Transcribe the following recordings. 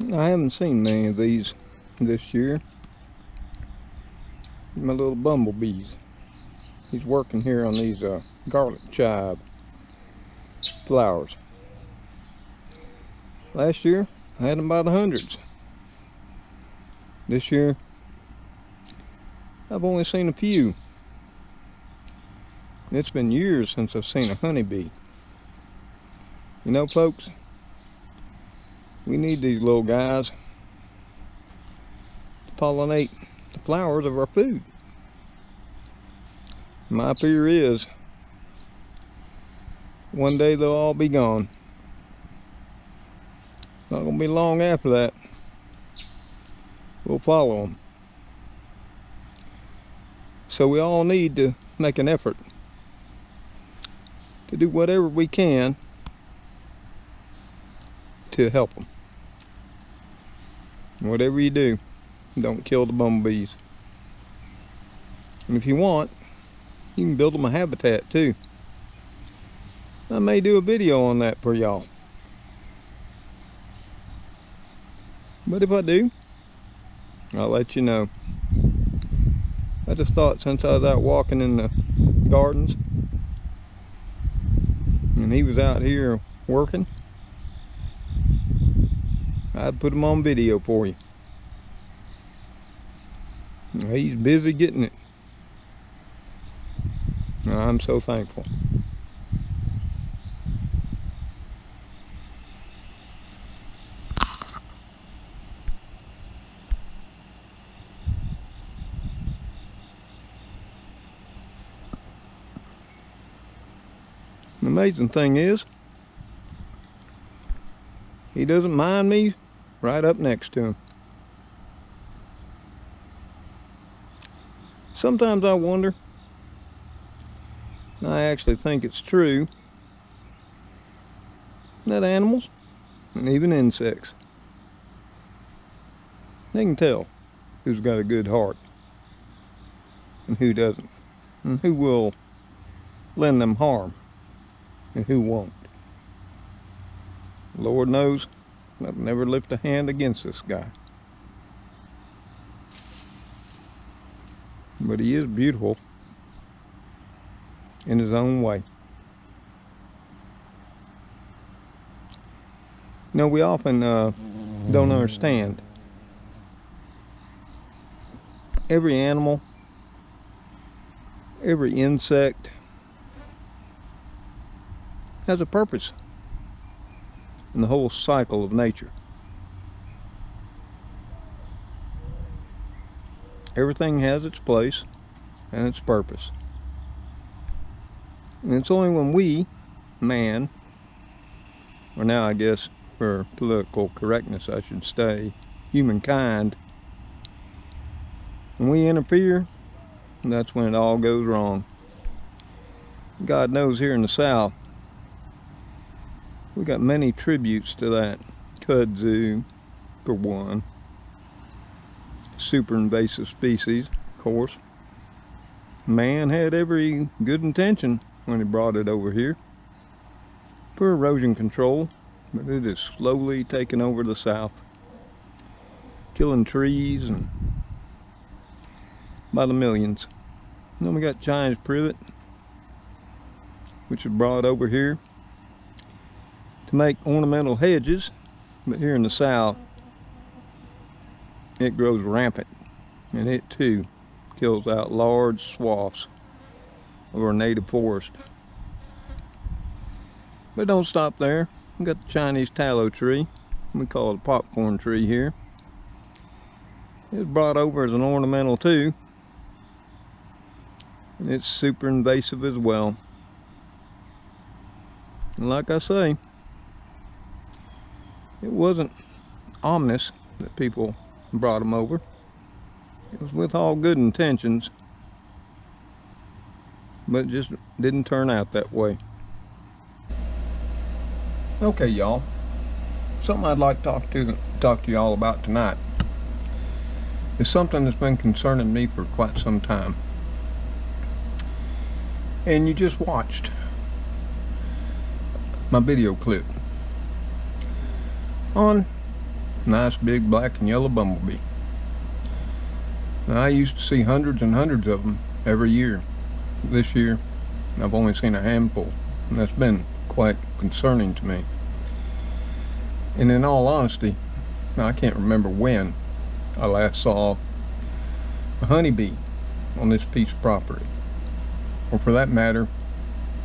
I haven't seen many of these this year. My little bumblebees. He's working here on these garlic chive flowers. Last year, I had them by the hundreds. This year, I've only seen a few. It's been years since I've seen a honeybee. You know, folks, we need these little guys to pollinate the flowers of our food. My fear is one day they'll all be gone. Not gonna be long after that. We'll follow them. So we all need to make an effort to do whatever we can to help them. Whatever you do, don't kill the bumblebees. And if you want, you can build them a habitat too. I may do a video on that for y'all. But if I do, I'll let you know. I just thought since I was out walking in the gardens and he was out here working, I'd put him on video for you. He's busy getting it. I'm so thankful. The amazing thing is, he doesn't mind me right up next to him. Sometimes I wonder, and I actually think it's true, that animals, and even insects, they can tell who's got a good heart and who doesn't, and who will lend them harm and who won't. Lord knows I'll never lift a hand against this guy. But he is beautiful in his own way. You know, we often don't understand. Every animal, every insect has a purpose in the whole cycle of nature. Everything has its place and its purpose. And it's only when we, man, or now I guess for political correctness I should say, humankind, when we interfere, that's when it all goes wrong. God knows here in the South, we got many tributes to that kudzu, for one. Super invasive species, of course. Man had every good intention when he brought it over here for erosion control, but it is slowly taking over the South, killing trees and by the millions. And then we got Chinese privet, which is brought over here to make ornamental hedges, but here in the South it grows rampant, and it too kills out large swaths of our native forest. But don't stop there. We got the Chinese tallow tree. We call it a popcorn tree here. It's brought over as an ornamental too, and it's super invasive as well. And like I say, it wasn't ominous that people brought them over. It was with all good intentions, but it just didn't turn out that way. Okay, y'all, something I'd like to talk to y'all about tonight is something that's been concerning me for quite some time. And you just watched my video clip on Nice big black and yellow bumblebee. Now, I used to see hundreds and hundreds of them every year. This year, I've only seen a handful, and that's been quite concerning to me. And in all honesty, I can't remember when I last saw a honeybee on this piece of property, or for that matter,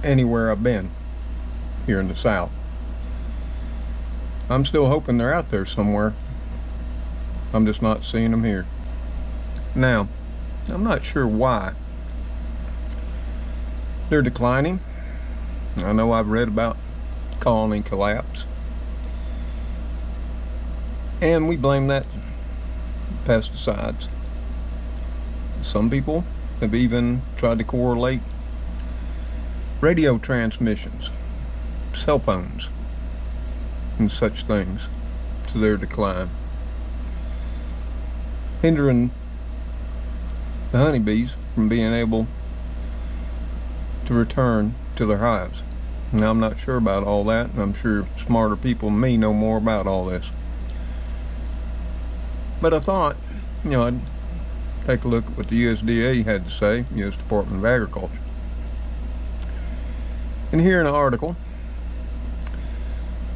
anywhere I've been here in the South. I'm still hoping they're out there somewhere. I'm just not seeing them here. Now, I'm not sure why they're declining. I know I've read about colony collapse, and we blame that on pesticides. Some people have even tried to correlate radio transmissions, cell phones, and such things to their decline, hindering the honeybees from being able to return to their hives. Now, I'm not sure about all that, and I'm sure smarter people than me know more about all this. But I thought, I'd take a look at what the USDA had to say, U.S. Department of Agriculture. And here in an article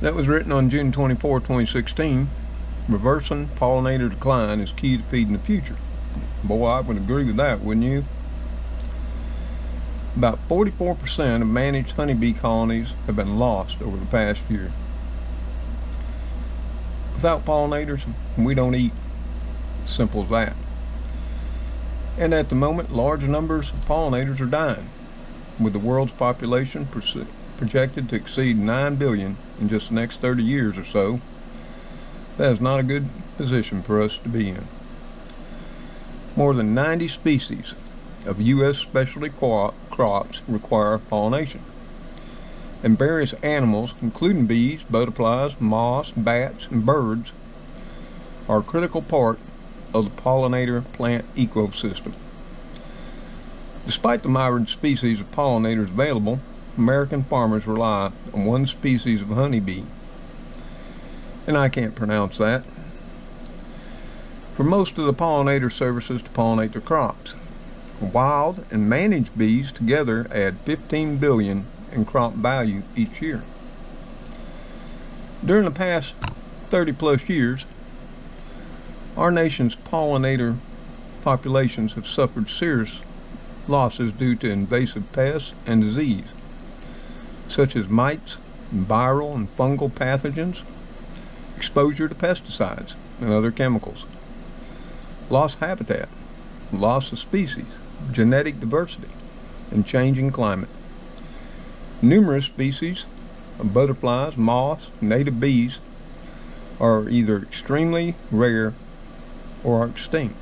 that was written on June 24, 2016, reversing pollinator decline is key to feeding the future. Boy, I would agree with that, wouldn't you? About 44% of managed honeybee colonies have been lost over the past year. Without pollinators, we don't eat. Simple as that. And at the moment, large numbers of pollinators are dying, with the world's population projected to exceed 9 billion in just the next 30 years or so. That is not a good position for us to be in. More than 90 species of U.S. specialty crops require pollination, and various animals, including bees, butterflies, moths, bats, and birds, are a critical part of the pollinator plant ecosystem. Despite the myriad species of pollinators available, American farmers rely on one species of honeybee, and I can't pronounce that, for most of the pollinator services to pollinate their crops. Wild and managed bees together add 15 billion in crop value each year. During the past 30 plus years, our nation's pollinator populations have suffered serious losses due to invasive pests and disease, such as mites, viral and fungal pathogens, exposure to pesticides and other chemicals, lost habitat, loss of species, genetic diversity, and changing climate. Numerous species of butterflies, moths, and native bees are either extremely rare or are extinct.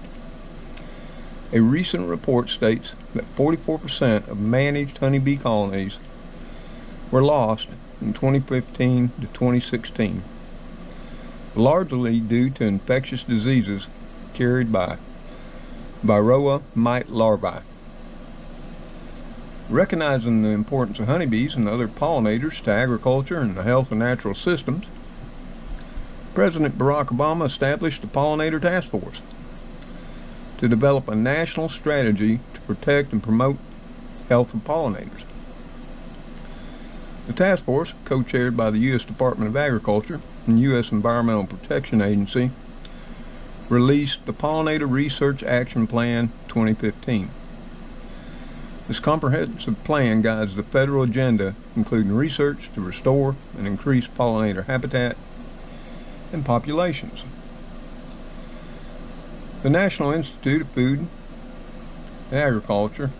A recent report states that 44% of managed honeybee colonies were lost in 2015 to 2016, largely due to infectious diseases carried by Varroa mite larvae. Recognizing the importance of honeybees and other pollinators to agriculture and the health of natural systems, President Barack Obama established the Pollinator Task Force to develop a national strategy to protect and promote health of pollinators. The task force, co-chaired by the U.S. Department of Agriculture and U.S. Environmental Protection Agency, released the Pollinator Research Action Plan 2015. This comprehensive plan guides the federal agenda, including research to restore and increase pollinator habitat and populations. The National Institute of Food and Agriculture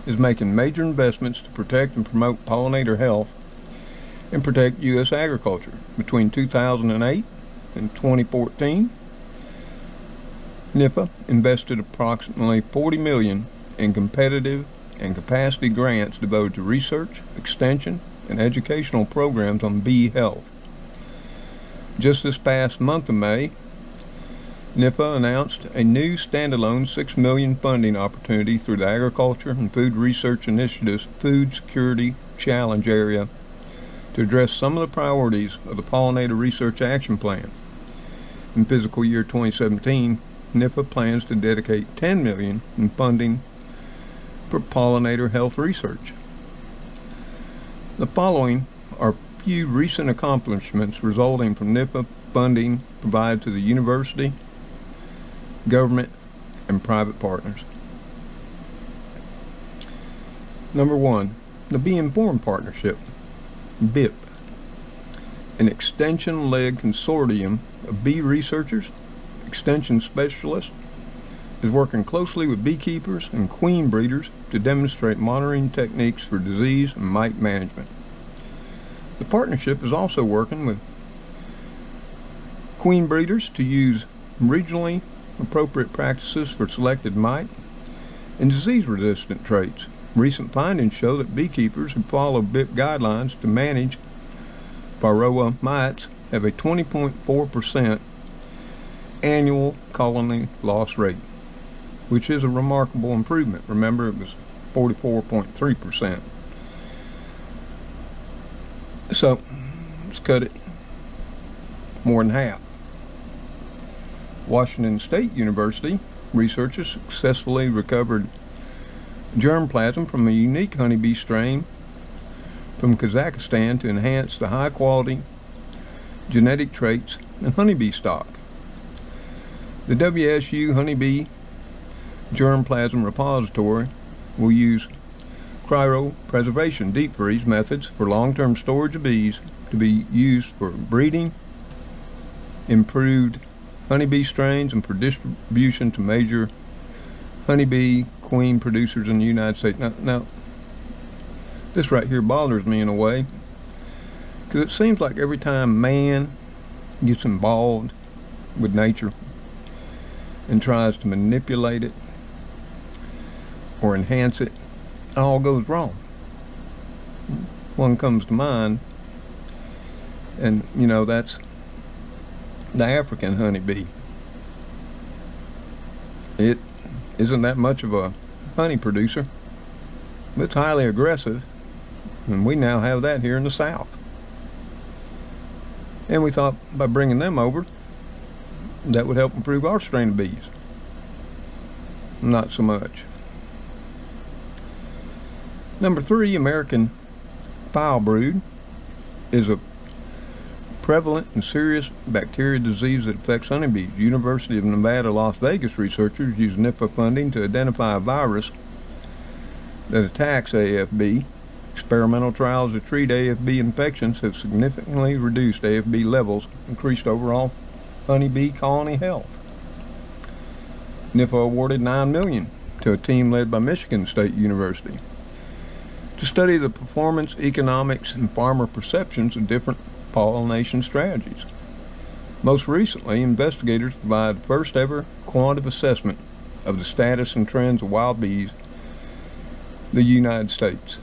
is making major investments to protect and promote pollinator health and protect U.S. agriculture. Between 2008 and 2014, NIFA invested approximately $40 million in competitive and capacity grants devoted to research, extension, and educational programs on bee health. Just this past month of May, NIFA announced a new standalone $6 million funding opportunity through the Agriculture and Food Research Initiative's Food Security Challenge Area to address some of the priorities of the Pollinator Research Action Plan, In fiscal year 2017, NIFA plans to dedicate $10 million in funding for pollinator health research. The following are few recent accomplishments resulting from NIFA funding provided to the university, government, and private partners. Number 1, the Be Informed Partnership, BIP, an extension-led consortium of bee researchers, extension specialists, is working closely with beekeepers and queen breeders to demonstrate monitoring techniques for disease and mite management. The partnership is also working with queen breeders to use regionally appropriate practices for selected mite and disease-resistant traits. Recent findings show that beekeepers who follow BIP guidelines to manage Varroa mites have a 20.4% annual colony loss rate, which is a remarkable improvement. Remember, it was 44.3%. So, let's cut it more than half. Washington State University researchers successfully recovered germplasm from a unique honeybee strain from Kazakhstan to enhance the high-quality genetic traits in honeybee stock. The WSU Honeybee Germplasm Repository will use cryopreservation deep freeze methods for long-term storage of bees to be used for breeding improved honeybee strains and for distribution to major honeybee queen producers in the United States. Now this right here bothers me in a way, because it seems like every time man gets involved with nature and tries to manipulate it or enhance it, it all goes wrong. One comes to mind, and you know, that's the African honeybee. It isn't that much of a honey producer, but it's highly aggressive, and we now have that here in the South. And we thought by bringing them over, that would help improve our strain of bees. Not so much. Number 3, American foul brood is a prevalent and serious bacterial disease that affects honeybees. University of Nevada, Las Vegas researchers use NIFA funding to identify a virus that attacks AFB. Experimental trials to treat AFB infections have significantly reduced AFB levels, increased overall honeybee colony health. NIFA awarded $9 million to a team led by Michigan State University to study the performance, economics, and farmer perceptions of different pollination strategies. Most recently, investigators provided the first ever quantitative assessment of the status and trends of wild bees in the United States.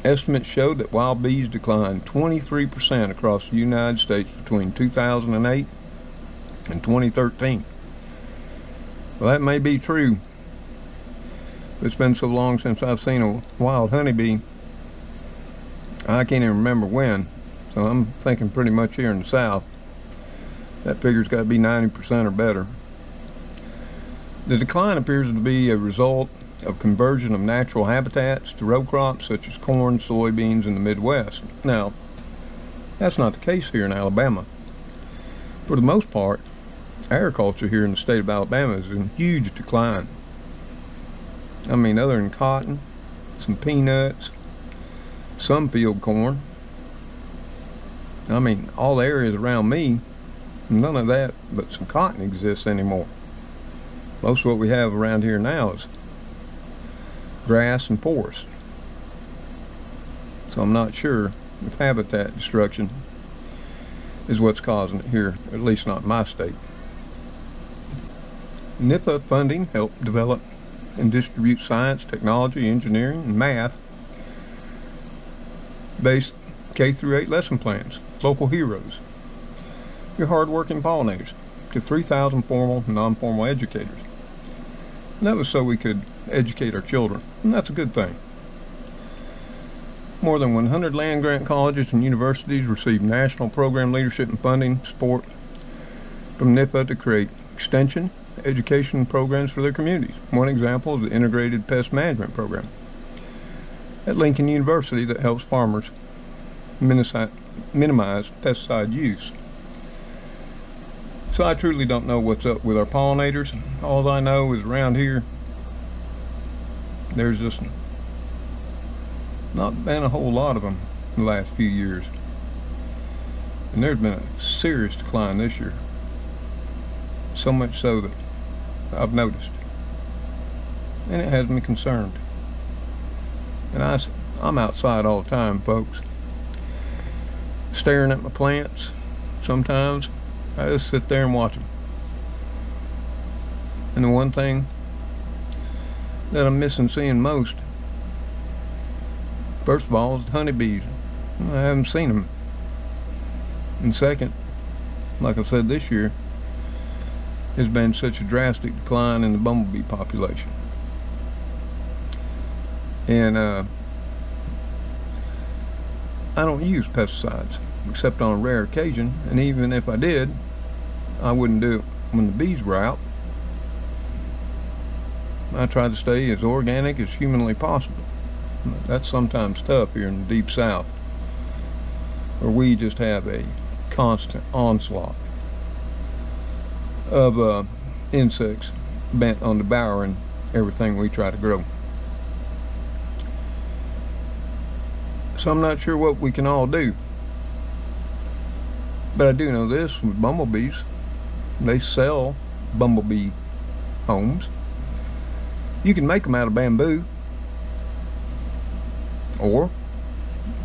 Estimates showed that wild bees declined 23% across the United States between 2008 and 2013. Well, that may be true, but it's been so long since I've seen a wild honeybee, I can't even remember when. So I'm thinking pretty much here in the South, that figure's got to be 90% or better. The decline appears to be a result of conversion of natural habitats to row crops such as corn, soybeans in the Midwest. Now, that's not the case here in Alabama. For the most part, agriculture here in the state of Alabama is in huge decline. I mean, other than cotton, some peanuts, some field corn. I mean, all the areas around me, none of that but some cotton exists anymore. Most of what we have around here now is grass and forest. So I'm not sure if habitat destruction is what's causing it here, at least not in my state. NIFA funding helped develop and distribute science, technology, engineering, and math based K-8 lesson plans, local heroes, your hard-working pollinators, to 3,000 formal and non-formal educators. And that was so we could educate our children, and that's a good thing. More than 100 land-grant colleges and universities received national program leadership and funding support from NIFA to create extension education programs for their communities. One example is the Integrated Pest Management Program at Lincoln University that helps farmers minimize pesticide use. So I truly don't know what's up with our pollinators. All I know is around here there's just not been a whole lot of them in the last few years, and there's been a serious decline this year, so much so that I've noticed, and it has me concerned. And I'm outside all the time, folks, staring at my plants. Sometimes I just sit there and watch them. And the one thing that I'm missing seeing most, first of all, is the honeybees. I haven't seen them. And second, like I said, this year has been such a drastic decline in the bumblebee population. And I don't use pesticides except on a rare occasion, and even if I did, I wouldn't do it when the bees were out. I try to stay as organic as humanly possible. That's sometimes tough here in the deep south, where we just have a constant onslaught of insects bent on devouring everything we try to grow. So I'm not sure what we can all do, but I do know this with bumblebees: they sell bumblebee homes. You can make them out of bamboo or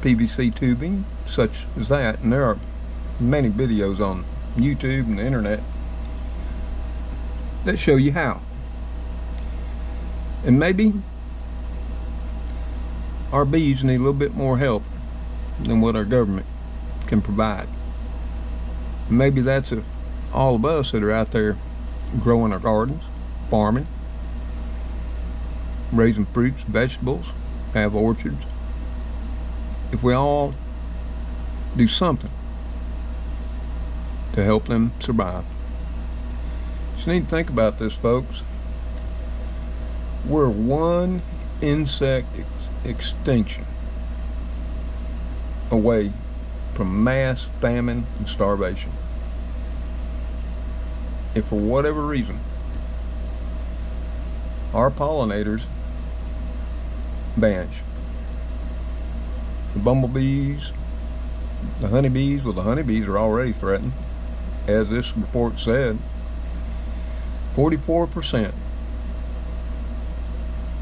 PVC tubing, such as that, and there are many videos on YouTube and the internet that show you how. And maybe our bees need a little bit more help than what our government can provide. Maybe that's if all of us that are out there growing our gardens, farming, raising fruits, vegetables, have orchards, if we all do something to help them survive. You need to think about this, folks. We're one insect extinction away from mass famine and starvation. If for whatever reason our pollinators vanish, the bumblebees, the honeybees, well, the honeybees are already threatened. As this report said, 44%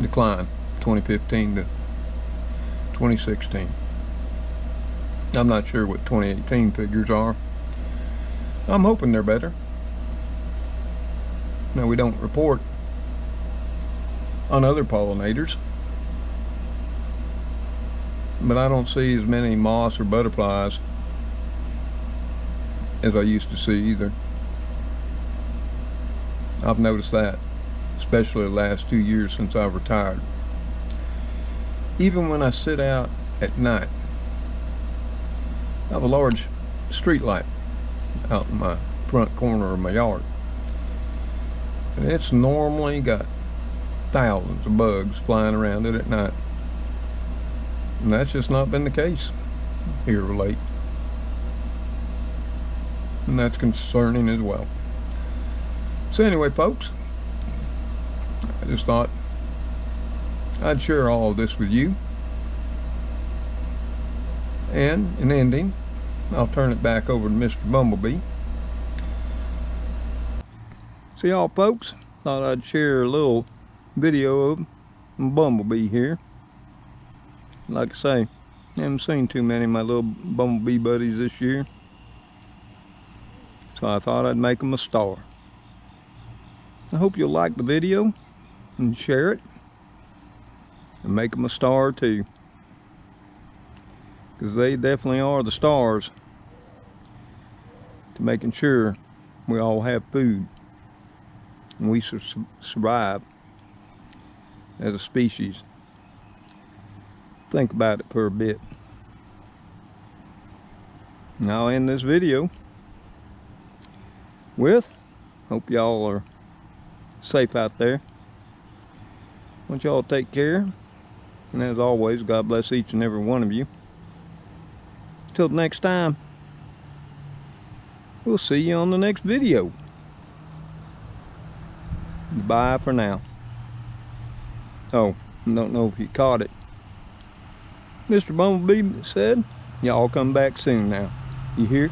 decline 2015 to 2016. I'm not sure what 2018 figures are. I'm hoping they're better. Now, we don't report on other pollinators, but I don't see as many moths or butterflies as I used to see either. I've noticed that, especially the last 2 years since I've retired. Even when I sit out at night, I have a large street light out in my front corner of my yard, and it's normally got thousands of bugs flying around it at night, and that's just not been the case here of late, and that's concerning as well. So anyway, folks, I just thought I'd share all of this with you. And in ending, I'll turn it back over to Mr. Bumblebee. So y'all folks, thought I'd share a little video of Bumblebee here. Like I say, I haven't seen too many of my little bumblebee buddies this year, so I thought I'd make them a star. I hope you'll like the video and share it and make them a star too, because they definitely are the stars to making sure we all have food and we survive as a species. Think about it for a bit. And I'll end this video with. Hope y'all are safe out there. I want y'all to take care. And as always, God bless each and every one of you. Till next time, we'll see you on the next video. Bye for now. Oh, don't know if you caught it. Mr. Bumblebee said, y'all come back soon now. You hear?